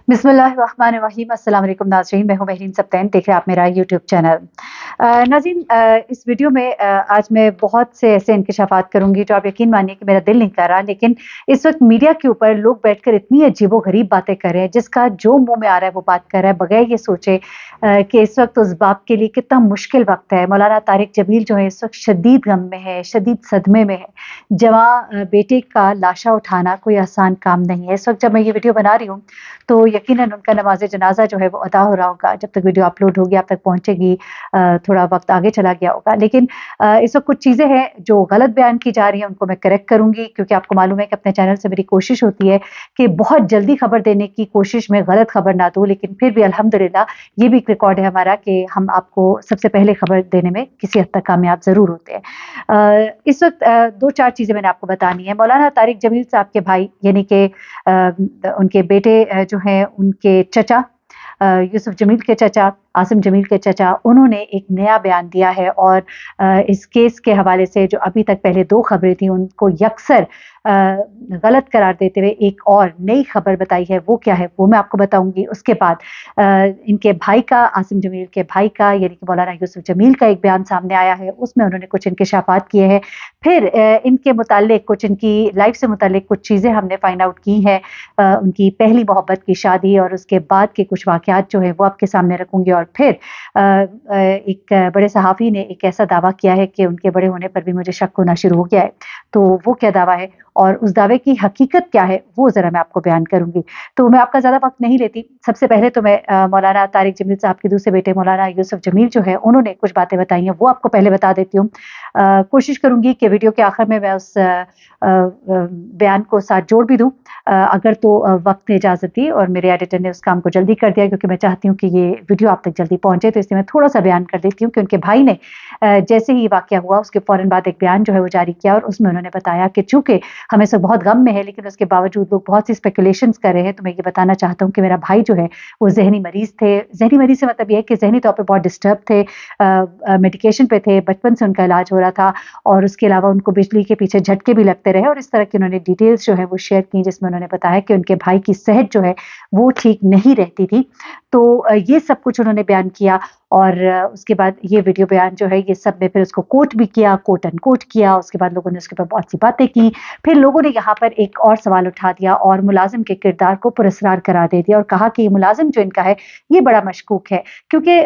बिस्मिल्लाहिर्रहमानिर्रहीम। अस्सलाम वालेकुम नाज़रीन, मैं हूँ महरीन सब्तैन, देख रहे हैं आप मेरा यूट्यूब चैनल। नाज़रीन, इस वीडियो में आज मैं बहुत से ऐसे इंकशाफ़ात करूँगी जो आप यकीन मानिए कि मेरा दिल नहीं कर रहा, लेकिन इस वक़्त मीडिया के ऊपर लोग बैठकर इतनी अजीबो-गरीब बातें कर रहे हैं, जिसका जो मुँह में आ रहा है वो बात कर रहा है, बगैर ये सोचे कि इस वक़्त उस बाप के लिए कितना मुश्किल वक़्त है। मौलाना तारिक जमील जो है इस वक़्त शदीद गम में है, शदीद सदमे में है। जवां बेटे का लाशा उठाना कोई आसान काम नहीं है। इस वक़्त जब मैं ये वीडियो बना रही हूँ, तो यकीनन उनका नमाज़े जनाज़ा जो है वो अदा हो रहा होगा। जब तक वीडियो अपलोड होगी, आप तक पहुँचेगी, थोड़ा वक़्त आगे चला गया होगा। लेकिन इस वक़्त कुछ चीज़ें हैं जो गलत बयान की जा रही हैं, उनको मैं करेक्ट करूँगी, क्योंकि आपको मालूम है कि अपने चैनल से मेरी कोशिश होती है कि बहुत जल्दी खबर देने की कोशिश में गलत खबर ना दूँ, लेकिन फिर भी अल्हम्दुलिल्लाह ये भी एक रिकॉर्ड है हमारा कि हम आपको सबसे पहले खबर देने में किसी हद तक कामयाब ज़रूर होते हैं। इस वक़्त 2-4 चीज़ें मैंने आपको बतानी है। मौलाना तारिक जमील साहब के भाई यानी कि उनके बेटे जो हैं उनके चचा, यूसुफ जमील के चचा, आसिम जमील के चचा, उन्होंने एक नया बयान दिया है और इस केस के हवाले से जो अभी तक पहले 2 खबरें थी उनको यकसर गलत करार देते हुए एक और नई खबर बताई है। वो क्या है वो मैं आपको बताऊँगी। उसके बाद इनके भाई का, आसिम जमील के भाई का यानी कि मौलाना यूसुफ जमील का एक बयान सामने आया है, उसमें उन्होंने कुछ इंकशाफात किए हैं। फिर इनके मुताल्लिक कुछ, इनकी लाइफ से मुताल्लिक कुछ चीज़ें हमने फाइंड आउट की हैं। उनकी पहली मोहब्बत की शादी और उसके बाद के कुछ वाक़यात जो हैं वो आपके सामने रखूँगी। और फिर एक बड़े सहाफ़ी ने एक ऐसा दावा किया है कि उनके बड़े होने पर भी मुझे शक होना शुरू हो गया है। तो वो क्या दावा है और उस दावे की हकीकत क्या है, वो ज़रा मैं आपको बयान करूँगी। तो मैं आपका ज़्यादा वक़्त नहीं लेती। सबसे पहले तो मैं मौलाना तारिक जमील साहब के दूसरे बेटे मौलाना यूसुफ जमील जो है, उन्होंने कुछ बातें बताई हैं, वो आपको पहले बता देती हूँ। कोशिश करूँगी कि वीडियो के आखिर में मैं उस बयान को साथ जोड़ भी दूँ, अगर तो वक़्त ने इजाज़त दी और मेरे एडिटर ने उस काम को जल्दी कर दिया, क्योंकि मैं चाहती हूँ कि ये वीडियो आप तक जल्दी पहुँचे, तो इसलिए मैं थोड़ा-सा बयान कर देती हूँ कि उनके भाई ने जैसे ही ये वाक़या हुआ उसके फ़ौरन बाद एक बयान जो है वो जारी किया और उसमें उन्होंने बताया कि चूँकि हम इस वक़्त बहुत गम में हैं, लेकिन उसके बावजूद लोग बहुत सी स्पेकुलेशंस कर रहे हैं, तो मैं ये बताना चाहता हूँ कि मेरा भाई जो है वो ज़हनी मरीज़ थे। ज़हनी मरीज़ से मतलब ये है कि ज़हनी तौर पे बहुत डिस्टर्ब थे, मेडिकेशन पे थे, बचपन से उनका इलाज हो रहा था और उसके अलावा उनको बिजली के पीछे झटके भी लगते रहे और इस तरह की उन्होंने डिटेल्स जो है वो शेयर की, जिसमें उन्होंने बताया कि उनके भाई की सेहत जो है वो ठीक नहीं रहती थी। तो ये सब कुछ उन्होंने बयान किया और उसके बाद ये वीडियो बयान जो है ये सब ने फिर उसको कोट भी किया, कोट अनकोट किया। उसके बाद लोगों ने उसके ऊपर बहुत सी बातें की। फिर लोगों ने यहाँ पर एक और सवाल उठा दिया और मुलाज़िम के किरदार को पुरस्कार करार दे दिया और कहा कि ये मुलाज़िम जो इनका है ये बड़ा मशकूक है, क्योंकि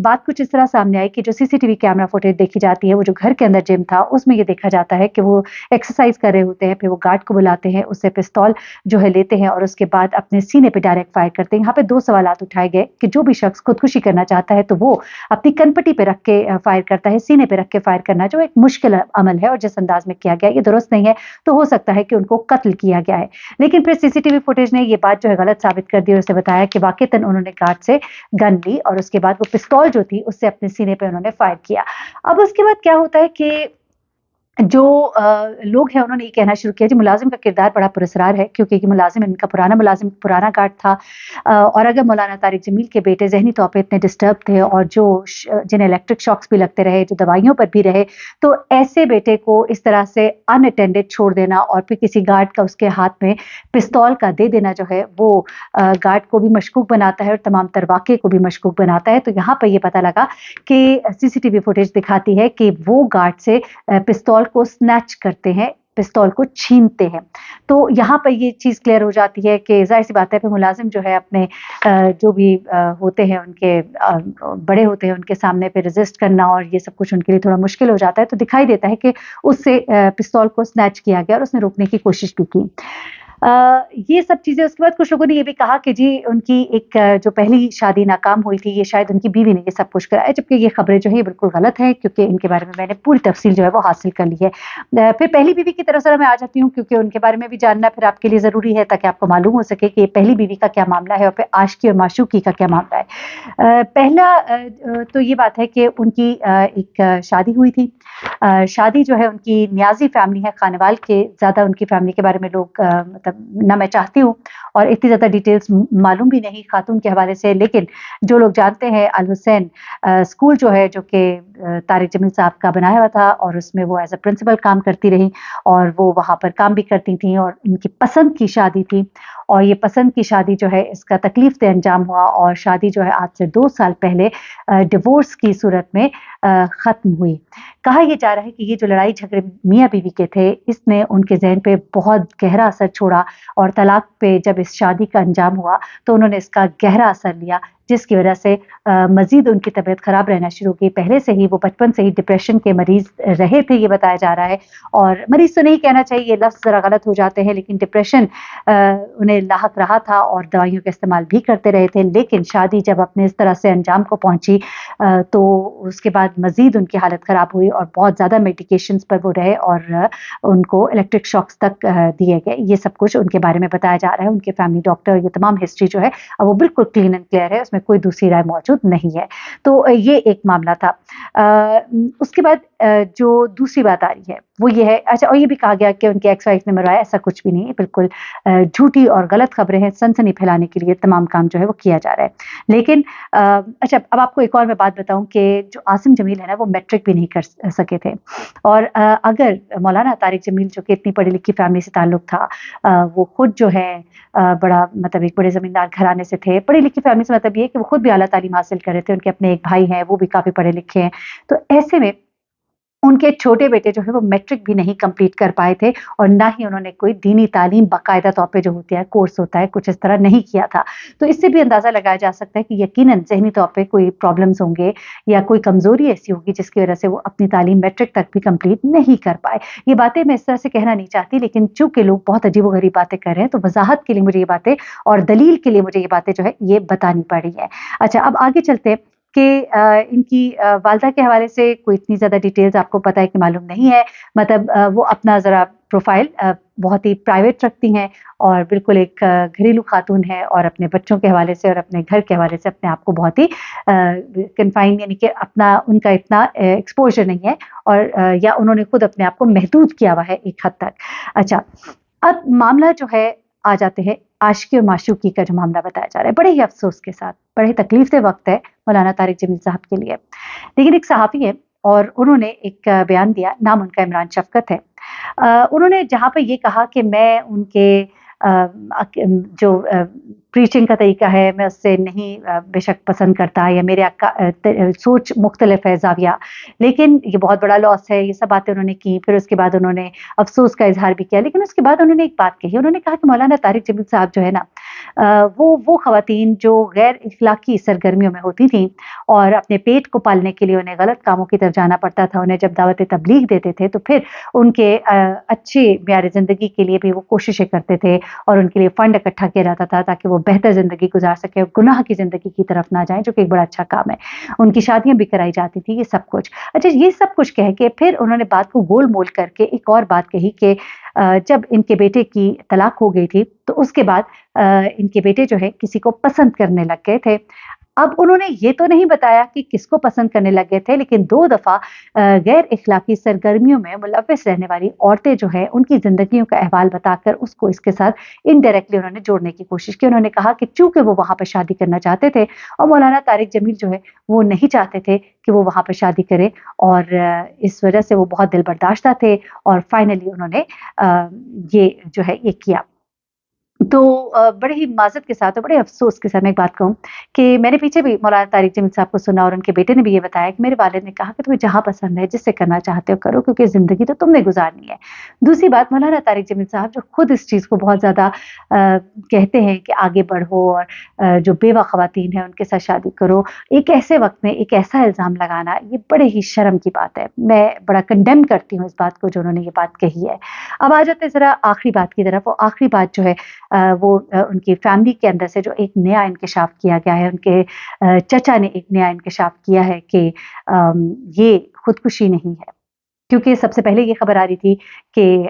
बात कुछ इस तरह सामने आई कि जो सीसीटीवी कैमरा फुटेज देखी जाती है, वो जो घर के अंदर जिम था उसमें ये देखा जाता है कि वो एक्सरसाइज कर रहे होते हैं, फिर वो गार्ड को बुलाते हैं, उससे पिस्तौल जो है लेते हैं और उसके बाद अपने सीने पे डायरेक्ट फायर करते हैं। यहाँ पे 2 सवालात उठाए गए कि जो भी शख्स खुदकुशी करना चाहता है तो वो अपनी कनपटी पे रख के फायर करता है, सीने पे रख के फायर करना जो एक मुश्किल अमल है और जिस अंदाज में किया गया ये दुरुस्त नहीं है, तो हो सकता है कि उनको कत्ल किया गया है। लेकिन फिर सीसीटीवी फुटेज ने ये बात जो है गलत साबित कर दी और उसे बताया कि वाक़ईतन उन्होंने गार्ड से गन ली और उसके बाद वो पिस्तौल जो थी उससे अपने सीने पे उन्होंने फायर किया। अब उसके बाद क्या होता है कि जो लोग हैं उन्होंने ये कहना शुरू किया जी मुलाज़िम का किरदार बड़ा पुरस्कार है, क्योंकि ये मुलाज़िम इनका पुराना मुलाज़िम, पुराना गार्ड था। और अगर मौलाना तारिक जमील के बेटे ज़हनी तौर पे इतने डिस्टर्ब थे और जो जिन्हें इलेक्ट्रिक शॉक्स भी लगते रहे, जो दवाइयों पर भी रहे, तो ऐसे बेटे को इस तरह से अनअटेंडेड छोड़ देना और फिर किसी गार्ड का उसके हाथ में पिस्तौल का दे देना जो है वो गार्ड को भी मशकूक बनाता है और तमाम तर वाक़ये को भी मशकूक बनाता है। तो यहाँ पर ये पता लगा कि सीसीटीवी फुटेज दिखाती है कि वो गार्ड से पिस्तौल को स्नैच करते हैं, पिस्तौल को छीनते हैं। तो यहाँ पर ये चीज़ क्लियर हो जाती है कि ज़ाहिर-सी बात है कि मुलाज़िम जो है अपने जो भी होते हैं उनके बड़े होते हैं उनके सामने पे रेज़िस्ट करना और ये सब कुछ उनके लिए थोड़ा मुश्किल हो जाता है। तो दिखाई देता है कि उससे पिस्तौल को स्नैच किया गया और उसने रोकने की कोशिश भी की। ये सब चीज़ें, उसके बाद कुछ लोगों ने ये भी कहा कि जी उनकी एक जो पहली शादी नाकाम हुई थी, ये शायद उनकी बीवी ने ये सब कुछ कराया, जबकि ये खबरें जो है ये बिल्कुल गलत हैं, क्योंकि इनके बारे में मैंने पूरी तफ़सील जो है वो हासिल कर ली है। फिर पहली बीवी की तरफ ज़रा मैं आ जाती हूँ, क्योंकि उनके बारे में भी जानना फिर आपके लिए ज़रूरी है, ताकि आपको मालूम हो सके कि पहली बीवी का क्या मामला है और फिर आशिकी और माशूकी का क्या मामला है। पहला तो ये बात है कि उनकी एक शादी हुई थी। शादी जो है उनकी न्याज़ी फैमिली है, खानेवाल के, ज़्यादा उनकी फैमिली के बारे में लोग मतलब ना मैं चाहती हूँ اور اتنی زیادہ ڈیٹیلز معلوم بھی نہیں خاتون کے حوالے سے، لیکن جو لوگ جانتے ہیں الحسین اسکول جو ہے جو کہ طارق جمیل صاحب کا بنایا ہوا تھا، اور اس میں وہ ایز اے پرنسپل کام کرتی رہی اور وہ وہاں پر کام بھی کرتی تھیں، اور ان کی پسند کی شادی تھی، اور یہ پسند کی شادی جو ہے اس کا تکلیف دہ انجام ہوا، اور شادی جو ہے آج سے 2 سال پہلے ڈیورس کی صورت میں ختم ہوئی۔ کہا یہ جا رہا ہے کہ یہ جو لڑائی جھگڑے میاں بیوی کے تھے، اس نے ان کے ذہن پہ بہت گہرا اثر چھوڑا، اور طلاق پہ جب اس شادی کا انجام ہوا تو انہوں نے اس کا گہرا اثر لیا، جس کی وجہ سے مزید ان کی طبیعت خراب رہنا شروع کی۔ پہلے سے ہی وہ بچپن سے ہی ڈپریشن کے مریض رہے تھے، یہ بتایا جا رہا ہے، اور مریض تو نہیں کہنا چاہیے، یہ لفظ ذرا غلط ہو جاتے ہیں، لیکن ڈپریشن انہیں لاحق رہا تھا اور دوائیوں کا استعمال بھی کرتے رہے تھے، لیکن شادی جب اپنے اس طرح سے انجام کو پہنچی تو اس کے بعد مزید ان کی حالت خراب ہوئی، اور بہت زیادہ میڈیکیشنز پر وہ رہے، اور ان کو الیکٹرک شاکس تک دیے گئے۔ یہ سب کچھ ان کے بارے میں بتایا جا رہا ہے، ان کے فیملی ڈاکٹر، یہ تمام ہسٹری جو ہے وہ بالکل کلین اینڈ کلیئر ہے، اس میں کوئی دوسری رائے موجود نہیں ہے۔ تو یہ ایک معاملہ تھا۔ اس کے بعد جو دوسری بات آ رہی ہے وہ یہ ہے، اچھا، اور یہ بھی کہا گیا کہ ان کے ایکس وائف نے مروایا، ایسا کچھ بھی نہیں ہے، بالکل جھوٹی اور غلط خبریں ہیں، سنسنی پھیلانے کے لیے تمام کام جو ہے وہ کیا جا رہا ہے۔ لیکن اچھا، اب آپ کو ایک اور میں بات بتاؤں کہ جو عاصم جمیل ہے نا، وہ میٹرک بھی نہیں کر سکے تھے، اور اگر مولانا طارق جمیل جو کہ اتنی پڑھی لکھی فیملی سے تعلق تھا، وہ خود جو ہے بڑا مطلب ایک بڑے زمیندار گھرانے سے تھے، پڑھی لکھی فیملی سے مطلب یہ ہے کہ وہ خود بھی اعلیٰ تعلیم حاصل کر رہے تھے، ان کے اپنے ایک بھائی ہیں وہ بھی کافی پڑھے لکھے ہیں، تو ایسے میں ان کے چھوٹے بیٹے جو ہے وہ میٹرک بھی نہیں کمپلیٹ کر پائے تھے، اور نہ ہی انہوں نے کوئی دینی تعلیم باقاعدہ طور پہ جو ہوتی ہے کورس ہوتا ہے کچھ اس طرح نہیں کیا تھا۔ تو اس سے بھی اندازہ لگایا جا سکتا ہے کہ یقیناً ذہنی طور پہ کوئی پرابلمز ہوں گے، یا کوئی کمزوری ایسی ہوگی جس کی وجہ سے وہ اپنی تعلیم میٹرک تک بھی کمپلیٹ نہیں کر پائے۔ یہ باتیں میں اس طرح سے کہنا نہیں چاہتی، لیکن چونکہ لوگ بہت عجیب و غریب باتیں کر رہے ہیں تو وضاحت کے لیے مجھے یہ باتیں اور دلیل کے لیے مجھے یہ باتیں جو ہے یہ بتانی پڑی ہے۔ اچھا، اب آگے چلتے ہیں کہ ان کی والدہ کے حوالے سے کوئی اتنی زیادہ ڈیٹیلز آپ کو پتہ ہے کہ معلوم نہیں ہے، مطلب وہ اپنا ذرا پروفائل بہت ہی پرائیویٹ رکھتی ہیں، اور بالکل ایک گھریلو خاتون ہے، اور اپنے بچوں کے حوالے سے اور اپنے گھر کے حوالے سے اپنے آپ کو بہت ہی کنفائن، یعنی کہ اپنا ان کا اتنا ایکسپوجر نہیں ہے، اور یا انہوں نے خود اپنے آپ کو محدود کیا ہوا ہے ایک حد تک۔ اچھا، اب معاملہ جو ہے آ جاتے ہیں عاشقی اور معشوقی کا جو معاملہ بتایا جا رہا ہے، بڑے ہی افسوس کے ساتھ، بڑے تکلیف دہ وقت ہے مولانا طارق جمیل صاحب کے لیے، لیکن ایک صحافی ہے اور انہوں نے ایک بیان دیا، نام ان کا عمران شفقت ہے۔ انہوں نے جہاں پہ یہ کہا کہ میں ان کے جو پریچنگ کا طریقہ ہے میں اس سے نہیں بے شک پسند کرتا، یا میرے سوچ مختلف ہے، زاویہ، لیکن یہ بہت بڑا لاس ہے، یہ سب باتیں انہوں نے کی۔ پھر اس کے بعد انہوں نے افسوس کا اظہار بھی کیا، لیکن اس کے بعد انہوں نے ایک بات کہی، انہوں نے کہا کہ مولانا طارق جمیل صاحب جو ہے نا، وہ خواتین جو غیر اخلاقی سرگرمیوں میں ہوتی تھیں اور اپنے پیٹ کو پالنے کے لیے انہیں غلط کاموں کی طرف جانا پڑتا تھا، انہیں جب دعوت تبلیغ دیتے تھے تو پھر ان کے اچھے معیار زندگی کے لیے بھی وہ کوششیں کرتے تھے، اور ان کے لیے فنڈ اکٹھا کیا جاتا تھا تاکہ وہ بہتر زندگی گزار سکے اور گناہ کی زندگی کی طرف نہ جائیں، جو کہ ایک بڑا اچھا کام ہے۔ ان کی شادیاں بھی کرائی جاتی تھی، یہ سب کچھ۔ اچھا، یہ سب کچھ کہہ کے پھر انہوں نے بات کو گول مول کر کے ایک اور بات کہی کہ جب ان کے بیٹے کی طلاق ہو گئی تھی تو اس کے بعد ان کے بیٹے جو ہے کسی کو پسند کرنے لگ گئے تھے۔ اب انہوں نے یہ تو نہیں بتایا کہ کس کو پسند کرنے لگ گئے تھے، لیکن 2 دفعہ غیر اخلاقی سرگرمیوں میں ملوث رہنے والی عورتیں جو ہیں ان کی زندگیوں کا احوال بتا کر اس کو اس کے ساتھ انڈائریکٹلی انہوں نے جوڑنے کی کوشش کی۔ انہوں نے کہا کہ چونکہ وہ وہاں پہ شادی کرنا چاہتے تھے، اور مولانا طارق جمیل جو ہے وہ نہیں چاہتے تھے کہ وہ وہاں پہ شادی کرے، اور اس وجہ سے وہ بہت دل برداشتہ تھے، اور فائنلی انہوں نے یہ جو ہے یہ کیا۔ تو بڑے ہی معذرت کے ساتھ اور بڑے افسوس کے ساتھ میں ایک بات کہوں کہ میں نے پیچھے بھی مولانا طارق جمیل صاحب کو سنا، اور ان کے بیٹے نے بھی یہ بتایا کہ میرے والد نے کہا کہ تمہیں جہاں پسند ہے، جس سے کرنا چاہتے ہو کرو، کیونکہ زندگی تو تم نے گزارنی ہے۔ دوسری بات، مولانا طارق جمیل صاحب جو خود اس چیز کو بہت زیادہ کہتے ہیں کہ آگے بڑھو، اور جو بیوہ خواتین ہیں ان کے ساتھ شادی کرو، ایک ایسے وقت میں ایک ایسا الزام لگانا یہ بڑے ہی شرم کی بات ہے۔ میں بڑا کنڈیم کرتی ہوں اس بات کو جو انہوں نے یہ بات کہی ہے۔ اب آ جاتے ذرا آخری بات کی طرف۔ وہ آخری بات جو ہے وہ ان کی فیملی کے اندر سے جو ایک نیا انکشاف کیا گیا ہے، ان کے چچا نے ایک نیا انکشاف کیا ہے کہ یہ خودکشی نہیں ہے، क्योंकि सबसे पहले ये खबर आ रही थी कि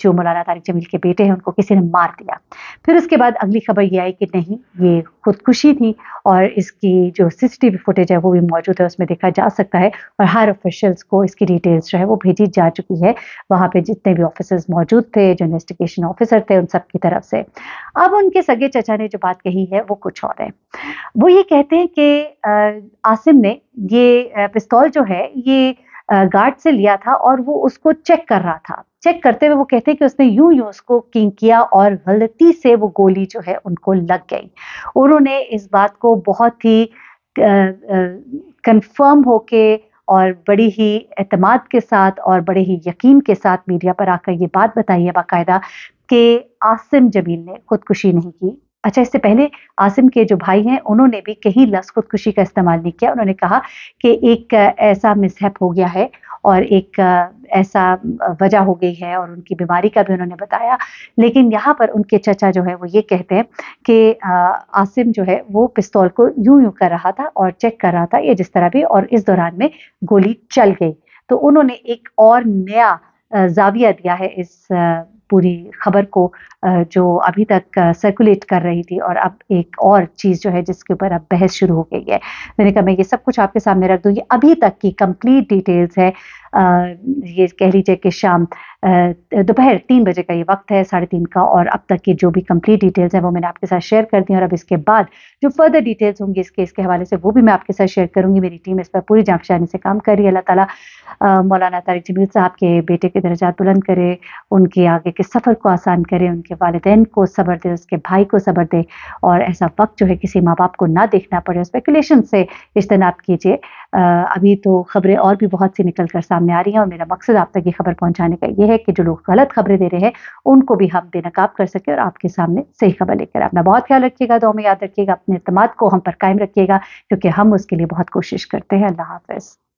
जो मौलाना तारिक जमील के बेटे हैं उनको किसी ने मार दिया। फिर उसके बाद अगली खबर ये आई कि नहीं, ये खुदकुशी थी और इसकी जो सीसीटीवी फुटेज है वो भी मौजूद है, उसमें देखा जा सकता है और हायर ऑफिशियल्स को इसकी डिटेल्स जो है वो भेजी जा चुकी है, वहाँ पे जितने भी ऑफिसर्स मौजूद थे, जो इन्वेस्टिगेशन ऑफिसर थे, उन सब की तरफ से। अब उनके सगे चचा ने जो बात कही है वो कुछ और है। वो ये कहते हैं कि आसिम ने ये पिस्तौल जो है ये गार्ड से लिया था और वो उसको चेक कर रहा था। चेक करते हुए वो कहते हैं कि उसने यूं उसको किंग किया और गलती से वो गोली जो है उनको लग गई। उन्होंने इस बात को बहुत ही कंफर्म होके और बड़ी ही एतमाद के साथ और बड़े ही यकीन के साथ मीडिया पर आकर ये बात बताई है बाकायदा कि आसिम जमील ने खुदकुशी नहीं की। अच्छा, इससे पहले आसिम के जो भाई हैं उन्होंने भी कहीं लफ्ज़ खुदकुशी का इस्तेमाल नहीं किया। उन्होंने कहा कि एक ऐसा मिसहैप हो गया है और एक ऐसा वजह हो गई है और उनकी बीमारी का भी उन्होंने बताया। लेकिन यहाँ पर उनके चचा जो है वो ये कहते हैं कि आसिम जो है वो पिस्तौल को यूं कर रहा था और चेक कर रहा था या जिस तरह भी, और इस दौरान में गोली चल गई। तो उन्होंने एक और नया ज़ाविया दिया है इस पूरी खबर को जो अभी तक सर्कुलेट कर रही थी, और अब एक और चीज़ जो है जिसके ऊपर अब बहस शुरू हो गई है। मैंने कहा मैं ये सब कुछ आपके सामने रख दूँ। ये अभी तक की कंप्लीट डिटेल्स है। ये कह लीजिए कि शाम दोपहर 3 बजे का ये वक्त है, 3:30 का, और अब तक की जो भी कंप्लीट डिटेल्स हैं वो मैंने आपके साथ शेयर कर दी। और अब इसके बाद जो फर्दर डिटेल्स होंगी इस केस के हवाले से वो भी मैं आपके साथ शेयर करूँगी। मेरी टीम इस पर पूरी जांचशानी से काम कर रही है। अल्लाह ताला मौलाना तारिक जमील साहब के बेटे के दर्जात बुलंद करे, उनके आगे के सफ़र को आसान करे, उनके वालिदैन को सब्र दे, उसके भाई को सब्र दे, और ऐसा वक्त जो है किसी माँ बाप को ना देखना पड़े। स्पेकुलेशन से इज्तनाब कीजिए। अभी तो खबरें और भी बहुत सी निकल कर सामने आ रही हैं और मेरा मकसद आप तक ये खबर पहुंचाने का ये है कि जो लोग गलत खबरें दे रहे हैं उनको भी हम बेनकाब कर सके और आपके सामने सही खबर लेकर। अपना बहुत ख्याल रखिएगा, दुआ में याद रखिएगा, अपने एतमाद को हम पर कायम रखिएगा, क्योंकि हम उसके लिए बहुत कोशिश करते हैं। अल्लाह हाफ़िज़।